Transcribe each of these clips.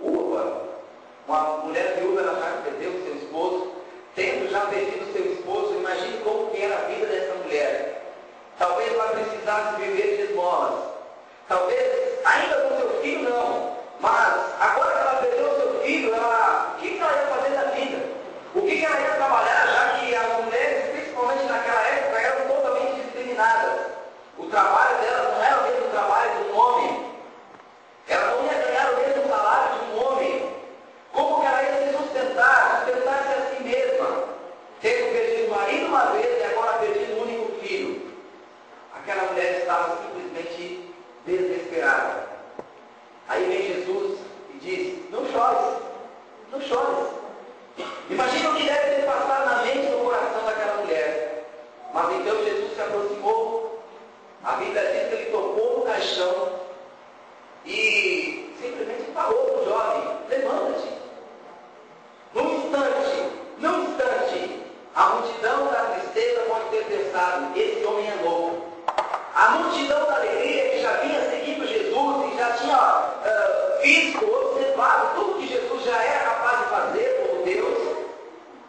Viúva. Uma mulher viúva, ela já perdeu o seu esposo. Tendo já perdido o seu esposo, imagine como que era a vida dessa mulher. Talvez ela precisasse viver de esmolas. Talvez, ainda com seu filho, não. Mas, agora que ela perdeu o seu filho, o que ela ia fazer da vida? O que ela ia trabalhar, já que as mulheres, principalmente naquela época, eram totalmente discriminadas. O trabalho delas não era o mesmo trabalho de um homem. Ela não ia ganhar o mesmo salário de um homem. Como que ela ia se sustentar-se a si mesma? Tendo perdido o marido uma vez e agora perdido o único filho. Aquela mulher estava simplesmente desesperada. Aí vem Jesus e diz: não chores, não chores. Imagina o que deve ter passado na mente e no coração daquela mulher. Mas então Jesus se aproximou. A Bíblia diz que ele tocou no caixão e simplesmente falou para o jovem: levanta-te. Num instante, a multidão da tristeza pode ter pensado: esse homem é louco. A multidão da alegria que já vinha seguindo Jesus e já tinha visto, observado tudo que Jesus já era capaz de fazer como Deus,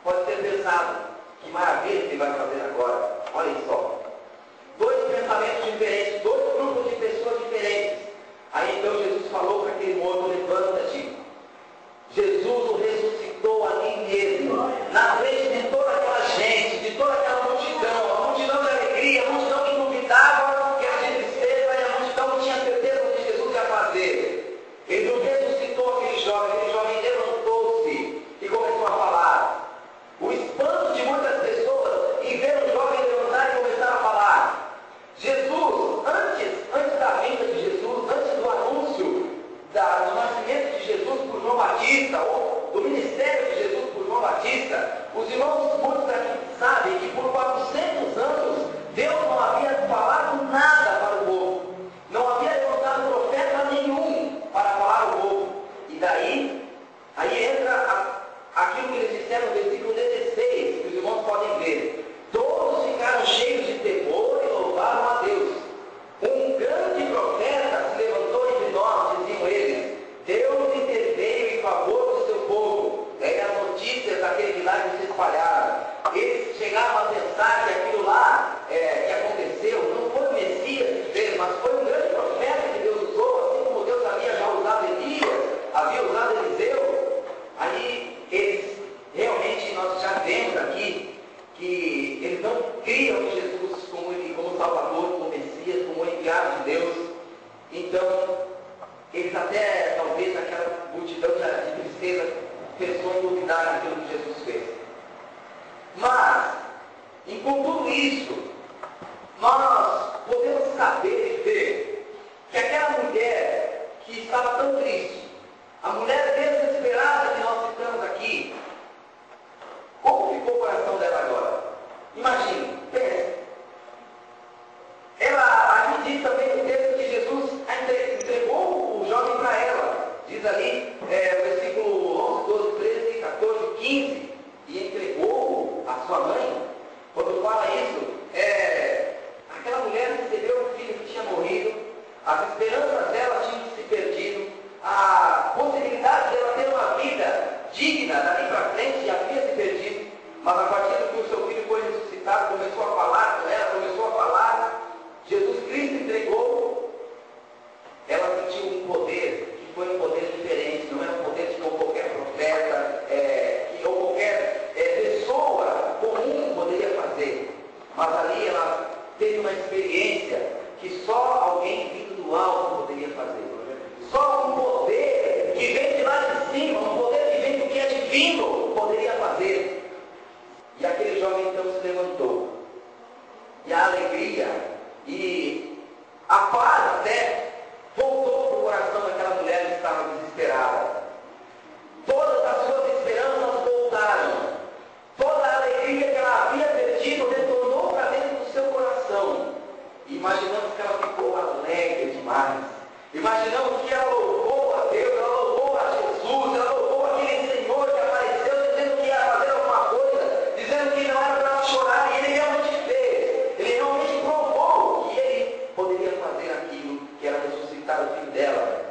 pode ter pensado: que maravilha que ele vai fazer agora. Olhem só. Dois pensamentos diferentes, dois grupos de pessoas diferentes. Aí então Jesus falou para aquele morto: levanta-te. Jesus o ressuscitou ali mesmo, na frente de toda aquela gente, de toda aquela multidão, a multidão de alegria, a multidão que duvidava, que era de tristeza, e a multidão que tinha certeza do que Jesus ia fazer. Ele não ressuscitou aquele jovem levantou-se e começou a falar. O espanto de muitas pessoas em ver o jovem levantar e começar a falar. Jesus, antes da vinda de Jesus, antes do anúncio do nascimento de Jesus por João Batista, ou do ministério de Jesus por João Batista, os irmãos muitos aqui sabem que por 400 anos Deus não havia falado nada para o povo, não havia levantado profeta nenhum para falar ao povo. E daí, aí entra aquilo que eles disseram no versículo 16, que os irmãos podem ver. Todos ficaram cheios de temor e louvaram a Deus. Um grande profeta se levantou entre nós, diziam eles. Deus interveio em favor do seu povo. Daí as notícias daquele milagre se espalharam. Eles chegaram a pensar que aquilo lá que aconteceu não foi o Messias de Deus, mas foi um grande profeta que Deus usou, assim como Deus havia já usado Elias, havia usado Eliseu. Aí eles, realmente, nós já vemos aqui que eles não criam em Jesus como Salvador, como Messias, como enviado de Deus. Então, eles até, talvez, naquela multidão de tristeza, pensou em duvidar daquilo que Jesus fez. Mas, e com tudo isso, nós podemos saber e ver que aquela mulher que estava tão triste, a mulher desesperada que nós citamos aqui, como ficou o coração dela agora? Imagine, pense. Ela, aqui diz também no texto que Jesus entregou o jovem para ela. Diz ali, versículo 11, 12, 13, 14, 15. E entregou a sua mãe. Quando fala isso, aquela mulher recebeu um filho que tinha morrido. As esperanças dela tinham se perdido. A possibilidade dela ter uma vida digna dali para frente havia se perdido. Mas a partir do que o seu filho foi ressuscitado, começou a falar com ela, começou a falar. Jesus Cristo entregou. Ela sentiu um poder, que foi um poder diferente. Não era um poder que qualquer profeta, ou qualquer pessoa comum poderia fazer. Mas ali ela teve uma experiência que só alguém vindo do alto poderia fazer. Só um poder que vem de lá de cima, um poder que vem do que é divino, poderia fazer. E aquele jovem então se levantou. E a alegria e a paz até voltou para o coração daquela mulher que estava desesperada. Todas as suas esperanças voltaram. Toda a alegria que ela havia perdido retornou para dentro do seu coração. E imaginamos que ela ficou alegre demais. Imaginamos que ela louvou a Deus, ela louvou a Jesus, ela louvou aquele Senhor que apareceu dizendo que ia fazer alguma coisa, dizendo que não era para ela chorar, e ele realmente fez. Ele realmente provou que ele poderia fazer aquilo, que era ressuscitar o filho dela.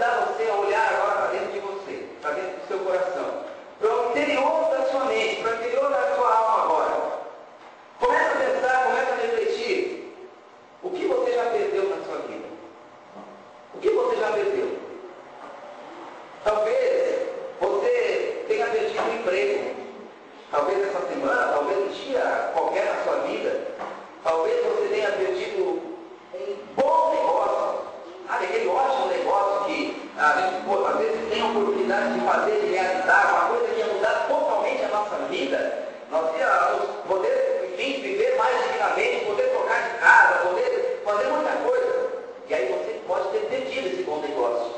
convidar você a olhar agora para dentro de você, para dentro do seu coração, para o interior da sua mente, para o interior da sua alma agora. Começa a pensar, começa a refletir. O que você já perdeu na sua vida? O que você já perdeu? Talvez você tenha perdido o emprego. Talvez essa semana, talvez um dia qualquer na sua vida. Talvez você tenha perdido um bom negócio. Sabe, aquele ótimo negócio que a gente às vezes tem a oportunidade de fazer, de realizar, uma coisa que ia mudar totalmente a nossa vida. Nós íamos poder, enfim, viver mais dignamente, poder trocar de casa, poder fazer muita coisa. E aí você pode ter perdido esse bom negócio.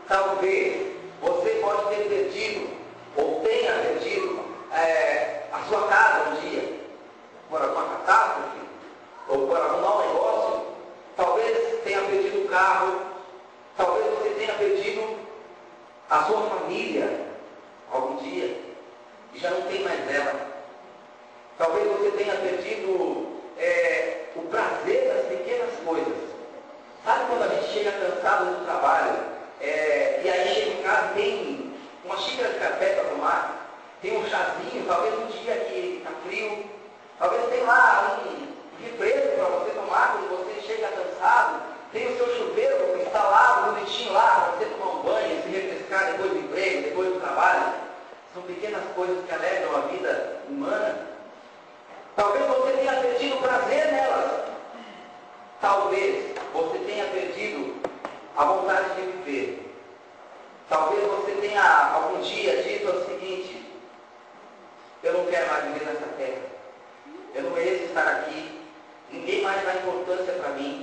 Talvez você pode ter perdido, ou tenha perdido, a sua casa um dia, por alguma catástrofe, ou por algum mau negócio. Talvez tenha perdido o carro, talvez você tenha perdido a sua família algum dia, e já não tem mais ela. Talvez você tenha perdido o prazer das pequenas coisas. Sabe quando a gente chega cansado do trabalho, e aí chega em casa e tem uma xícara de café para tomar, tem um chazinho, talvez um dia que está frio, talvez tenha lá um refresco para você tomar quando você chega cansado, tem o seu chuveiro instalado, bonitinho lá, para você tomar um banho, se refrescar depois do emprego, depois do trabalho. São pequenas coisas que alegram a vida humana. Talvez você tenha perdido o prazer nelas. Talvez você tenha perdido a vontade de viver. Talvez você tenha algum dia dito o seguinte: eu não quero mais viver nessa terra. Eu não mereço estar aqui. Ninguém mais dá importância para mim.